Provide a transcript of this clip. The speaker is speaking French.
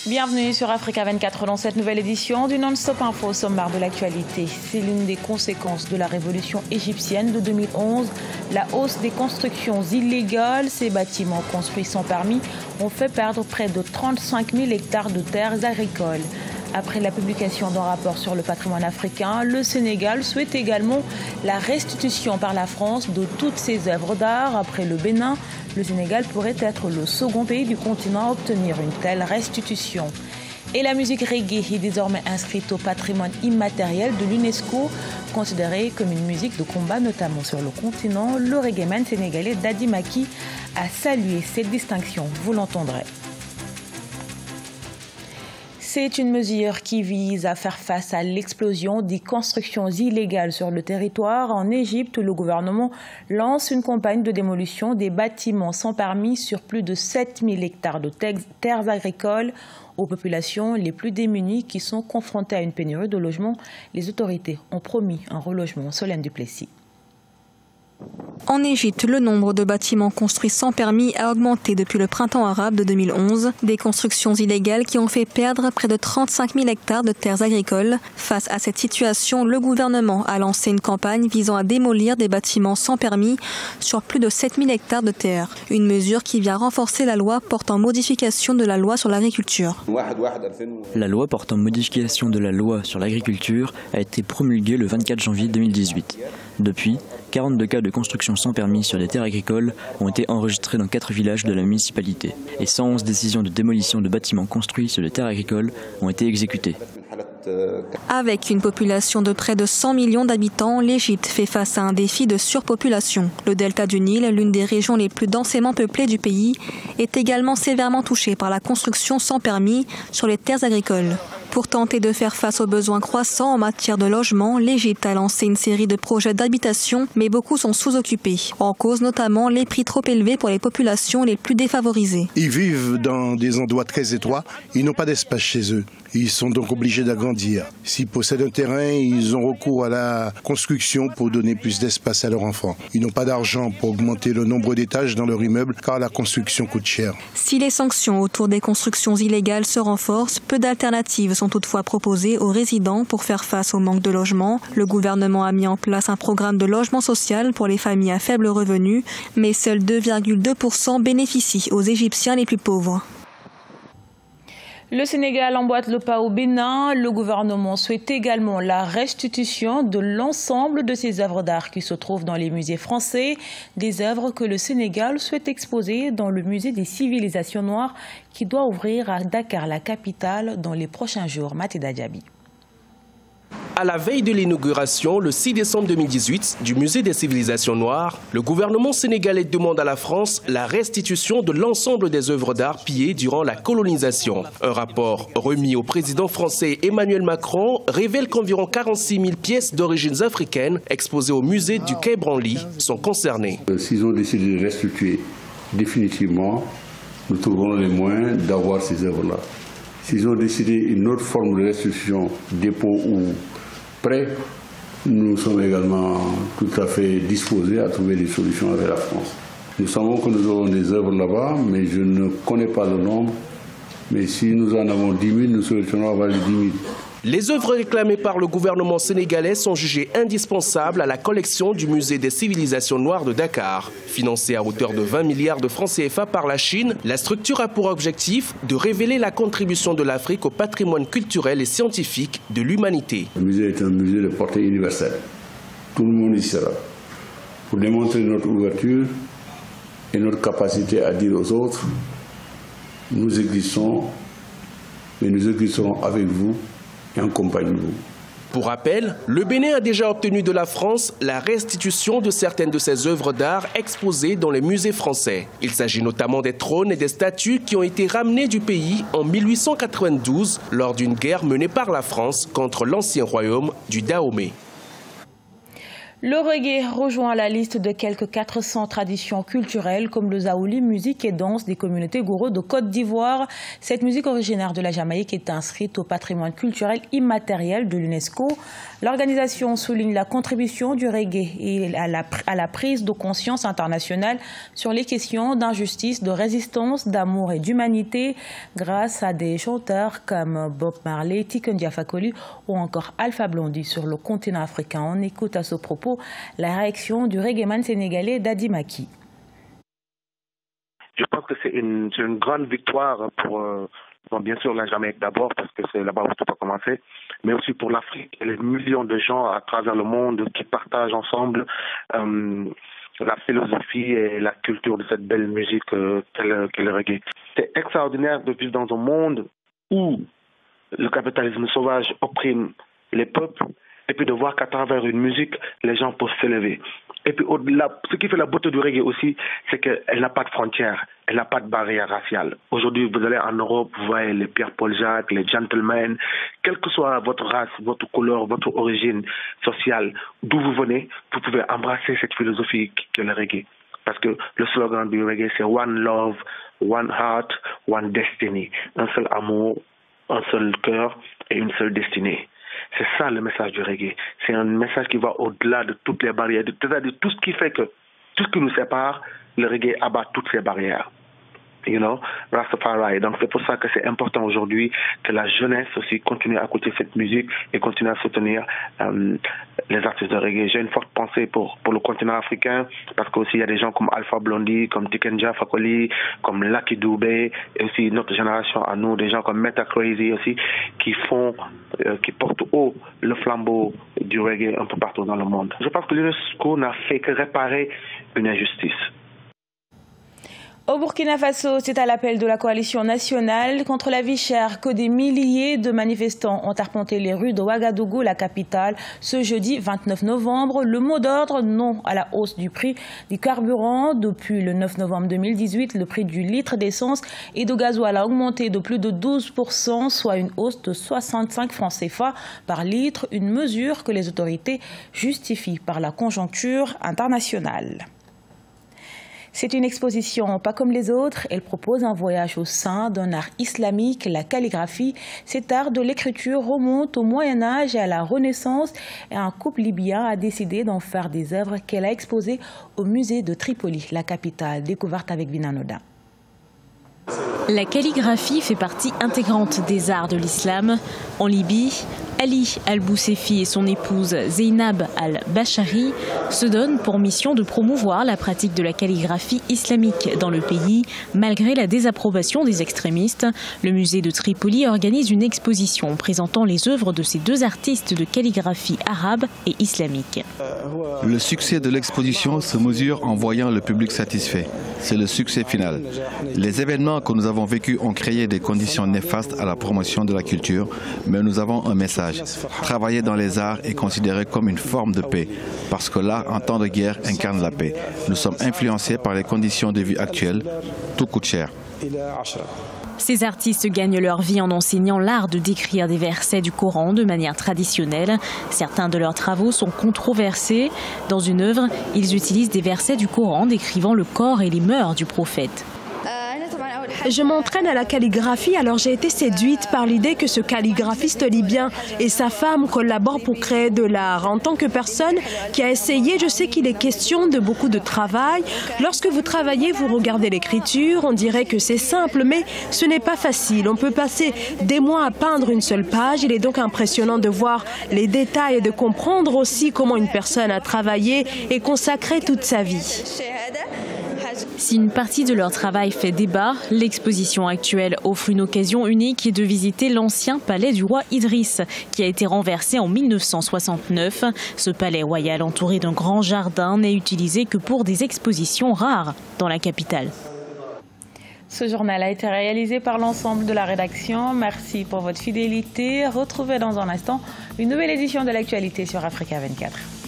Bienvenue sur Africa 24 dans cette nouvelle édition du Non-Stop Info au sommaire de l'actualité. C'est l'une des conséquences de la révolution égyptienne de 2011. La hausse des constructions illégales, ces bâtiments construits sans permis, ont fait perdre près de 35 000 hectares de terres agricoles. Après la publication d'un rapport sur le patrimoine africain, le Sénégal souhaite également la restitution par la France de toutes ses œuvres d'art. Après le Bénin, le Sénégal pourrait être le second pays du continent à obtenir une telle restitution. Et la musique reggae est désormais inscrite au patrimoine immatériel de l'UNESCO, considérée comme une musique de combat, notamment sur le continent. Le reggaeman sénégalais Daddy Maki a salué cette distinction. Vous l'entendrez. C'est une mesure qui vise à faire face à l'explosion des constructions illégales sur le territoire. En Égypte, le gouvernement lance une campagne de démolition des bâtiments sans permis sur plus de 7 000 hectares de terres agricoles aux populations les plus démunies qui sont confrontées à une pénurie de logements. Les autorités ont promis un relogement. Solène Duplessis. En Égypte, le nombre de bâtiments construits sans permis a augmenté depuis le printemps arabe de 2011. Des constructions illégales qui ont fait perdre près de 35 000 hectares de terres agricoles. Face à cette situation, le gouvernement a lancé une campagne visant à démolir des bâtiments sans permis sur plus de 7 000 hectares de terres. Une mesure qui vient renforcer la loi portant modification de la loi sur l'agriculture. La loi portant modification de la loi sur l'agriculture a été promulguée le 24 janvier 2018. Depuis, 42 cas de construction sans permis sur des terres agricoles ont été enregistrés dans 4 villages de la municipalité et 111 décisions de démolition de bâtiments construits sur des terres agricoles ont été exécutées. Avec une population de près de 100 millions d'habitants, l'Égypte fait face à un défi de surpopulation. Le delta du Nil, l'une des régions les plus densément peuplées du pays, est également sévèrement touché par la construction sans permis sur les terres agricoles. Pour tenter de faire face aux besoins croissants en matière de logement, l'Égypte a lancé une série de projets d'habitation, mais beaucoup sont sous-occupés. En cause notamment les prix trop élevés pour les populations les plus défavorisées. Ils vivent dans des endroits très étroits, ils n'ont pas d'espace chez eux. Ils sont donc obligés d'agrandir. S'ils possèdent un terrain, ils ont recours à la construction pour donner plus d'espace à leurs enfants. Ils n'ont pas d'argent pour augmenter le nombre d'étages dans leur immeuble car la construction coûte cher. Si les sanctions autour des constructions illégales se renforcent, peu d'alternatives sont toutefois proposées aux résidents pour faire face au manque de logement. Le gouvernement a mis en place un programme de logement social pour les familles à faible revenu, mais seuls 2,2% bénéficient aux Égyptiens les plus pauvres. Le Sénégal emboîte le pas au Bénin. Le gouvernement souhaite également la restitution de l'ensemble de ces œuvres d'art qui se trouvent dans les musées français. Des œuvres que le Sénégal souhaite exposer dans le musée des civilisations noires qui doit ouvrir à Dakar, la capitale, dans les prochains jours. Mathilda Diaby. À la veille de l'inauguration, le 6 décembre 2018, du musée des civilisations noires, le gouvernement sénégalais demande à la France la restitution de l'ensemble des œuvres d'art pillées durant la colonisation. Un rapport remis au président français Emmanuel Macron révèle qu'environ 46 000 pièces d'origine africaine exposées au musée du Quai Branly sont concernées. S'ils ont décidé de restituer définitivement, nous trouverons les moyens d'avoir ces œuvres-là. S'ils ont décidé une autre forme de restitution, dépôt ou prêt, nous sommes également tout à fait disposés à trouver des solutions avec la France. Nous savons que nous aurons des œuvres là-bas, mais je ne connais pas le nombre. Mais si nous en avons 10 000, nous souhaiterons avoir les 10 000. Les œuvres réclamées par le gouvernement sénégalais sont jugées indispensables à la collection du musée des civilisations noires de Dakar. Financée à hauteur de 20 milliards de francs CFA par la Chine, la structure a pour objectif de révéler la contribution de l'Afrique au patrimoine culturel et scientifique de l'humanité. Le musée est un musée de portée universelle. Tout le monde y sera. Pour démontrer notre ouverture et notre capacité à dire aux autres, nous existons, mais nous existerons avec vous et en compagnie de vous. Pour rappel, le Bénin a déjà obtenu de la France la restitution de certaines de ses œuvres d'art exposées dans les musées français. Il s'agit notamment des trônes et des statues qui ont été ramenés du pays en 1892 lors d'une guerre menée par la France contre l'ancien royaume du Dahomey. Le reggae rejoint la liste de quelques 400 traditions culturelles comme le zaouli, musique et danse des communautés Goro de Côte d'Ivoire. Cette musique originaire de la Jamaïque est inscrite au patrimoine culturel immatériel de l'UNESCO. L'organisation souligne la contribution du reggae et à la prise de conscience internationale sur les questions d'injustice, de résistance, d'amour et d'humanité grâce à des chanteurs comme Bob Marley, Tiken Jah Fakoly ou encore Alpha Blondy sur le continent africain. On écoute à ce propos la réaction du reggaeman sénégalais Daddy Maki. Je pense que c'est une grande victoire pour, bien sûr, la Jamaïque d'abord, parce que c'est là-bas où tout a commencé, mais aussi pour l'Afrique et les millions de gens à travers le monde qui partagent ensemble la philosophie et la culture de cette belle musique qu'est le reggae. C'est extraordinaire de vivre dans un monde où le capitalisme sauvage opprime les peuples, et puis de voir qu'à travers une musique, les gens peuvent s'élever. Et puis au-delà, ce qui fait la beauté du reggae aussi, c'est qu'elle n'a pas de frontières, elle n'a pas de barrière raciale. Aujourd'hui, vous allez en Europe, vous voyez les Pierre-Paul Jacques, les gentlemen, quelle que soit votre race, votre couleur, votre origine sociale, d'où vous venez, vous pouvez embrasser cette philosophie qui est le reggae. Parce que le slogan du reggae, c'est One Love, One Heart, One Destiny. Un seul amour, un seul cœur et une seule destinée. C'est ça le message du reggae. C'est un message qui va au-delà de toutes les barrières, c'est-à-dire tout ce qui fait que, tout ce qui nous sépare, le reggae abat toutes ces barrières. You know, Rastafari. Donc c'est pour ça que c'est important aujourd'hui que la jeunesse aussi continue à écouter cette musique et continue à soutenir les artistes de reggae. J'ai une forte pensée pour le continent africain, parce qu'aussi il y a des gens comme Alpha Blondy, comme Tiken Jah Fakoly, comme Lucky Dube, et aussi notre génération à nous, des gens comme Meta Crazy aussi, qui portent haut le flambeau du reggae un peu partout dans le monde. Je pense que l'UNESCO n'a fait que réparer une injustice. Au Burkina Faso, c'est à l'appel de la coalition nationale contre la vie chère que des milliers de manifestants ont arpenté les rues de Ouagadougou, la capitale, ce jeudi 29 novembre. Le mot d'ordre, non à la hausse du prix du carburant. Depuis le 9 novembre 2018, le prix du litre d'essence et de gasoil a augmenté de plus de 12%, soit une hausse de 65 francs CFA par litre, une mesure que les autorités justifient par la conjoncture internationale. C'est une exposition pas comme les autres. Elle propose un voyage au sein d'un art islamique, la calligraphie. Cet art de l'écriture remonte au Moyen-Âge et à la Renaissance. Et un couple libyen a décidé d'en faire des œuvres qu'elle a exposées au musée de Tripoli, la capitale. Découverte avec Vinanoda. La calligraphie fait partie intégrante des arts de l'islam. En Libye, Ali Al-Boussefi et son épouse Zeynab Al-Bachari se donnent pour mission de promouvoir la pratique de la calligraphie islamique dans le pays, malgré la désapprobation des extrémistes. Le musée de Tripoli organise une exposition présentant les œuvres de ces deux artistes de calligraphie arabe et islamique. Le succès de l'exposition se mesure en voyant le public satisfait. C'est le succès final. Les événements que nous avons vécus ont créé des conditions néfastes à la promotion de la culture, mais nous avons un message. Travailler dans les arts est considéré comme une forme de paix, parce que l'art en temps de guerre incarne la paix. Nous sommes influencés par les conditions de vie actuelles. Tout coûte cher. Ces artistes gagnent leur vie en enseignant l'art de décrire des versets du Coran de manière traditionnelle. Certains de leurs travaux sont controversés. Dans une œuvre, ils utilisent des versets du Coran décrivant le corps et les mœurs du prophète. Je m'entraîne à la calligraphie, alors j'ai été séduite par l'idée que ce calligraphiste libyen et sa femme collaborent pour créer de l'art. En tant que personne qui a essayé, je sais qu'il est question de beaucoup de travail. Lorsque vous travaillez, vous regardez l'écriture, on dirait que c'est simple, mais ce n'est pas facile. On peut passer des mois à peindre une seule page. Il est donc impressionnant de voir les détails et de comprendre aussi comment une personne a travaillé et consacré toute sa vie. Si une partie de leur travail fait débat, l'exposition actuelle offre une occasion unique de visiter l'ancien palais du roi Idriss, qui a été renversé en 1969. Ce palais royal entouré d'un grand jardin n'est utilisé que pour des expositions rares dans la capitale. Ce journal a été réalisé par l'ensemble de la rédaction. Merci pour votre fidélité. Retrouvez dans un instant une nouvelle édition de l'actualité sur Africa 24.